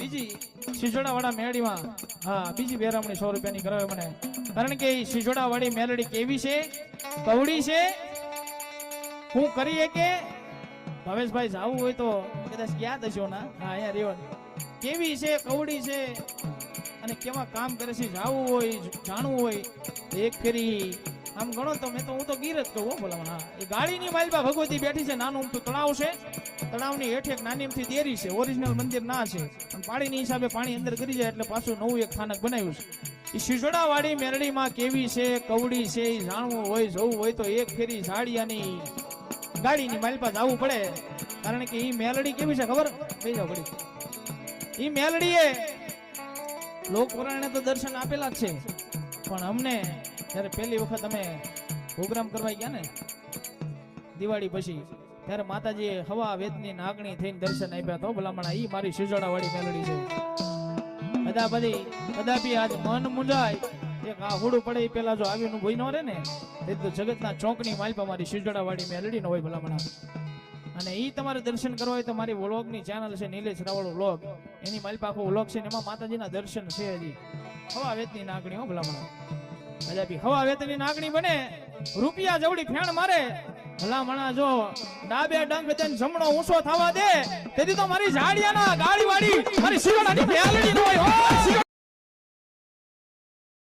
બીજી શિજોડા વાળા મેળીમાં હા બીજી બેરામણી 100 રૂપિયાની કરાવે મને, કારણ કે શિજોડા વાળી મેલડી કેવી છે, કવડી છે, હું કરીએ કે ભાવેશભાઈ જાવું હોય તો કદાચ ગયા દશો ના, હા અહીંયા રહ્યો, કેવી છે, કવડી છે અને કેવા કામ કરે છે, જાવું હોય જાણવું હોય એક ફેરી આમ ગણો તો મેં તો હું તો ગીર જ કહું બોલા. હા એ ગાડીની માલબા ભગવતી બેઠી છે, નાનું અમથું તળાવ છે, તળાવની હેઠે એક નાની અમથી દેરી છે, ઓરિજિનલ મંદિર ના છે, પણ પાણીની હિસાબે પાણી અંદર કરી જાય એટલે પાછું નવું એક સ્થાનક બનાવ્યું છે. એ શિજોડા વાળી મેરડીમાં કેવી છે, કવડી છે, એ જાણવું હોય જોવું હોય તો એક ફેરી ઝાડિયાની ગાડીની માલપા જવું પડે, કારણ કે એ મેલડી કેવી છે ખબર થઈ જાવ પડી. એ મેલડીએ લોકપુરાણે તો દર્શન આપેલા જ છે, પણ અમને જ્યારે પહેલી વખત અમે પ્રોગ્રામ કરવા ગયા ને દિવાળી પછી, ત્યારે માતાજીએ હવા વેદની નાગણી થઈને દર્શન આપ્યા તો ભલામણા ઈ મારી શિજોડા વાળી મેલડી છે. કદાપી આજ મન મુંજાય એક આ હોડું પડે એ પેલા જો આવ્યું ભોય નો રે ને એ તો જગતના ચોકની માલપા મારી શિજોડા વાળી મેલડી નો હોય ભલામણા. અને ઈ તમારે દર્શન કરવા હોય તો મારી વ્લોગની ચેનલ છે નિલેશ રાવળ વ્લોગ, એની માલપા આખો વ્લોગ છે ને એમાં માતાજીના દર્શન છે. હજી હવા વેદની નાગણી હો ભલામણા, કદાપી હવા વેદની નાગણી બને રૂપિયા જવડી ફેણ મારે ભલામણા, જો ડાબે ડંગ દઈને જમણો ઊંચો થવા દે તેથી તો મારી ઝાડિયાના ગાડી વાળી મારી શિજોડાની મેલડી ન હોય.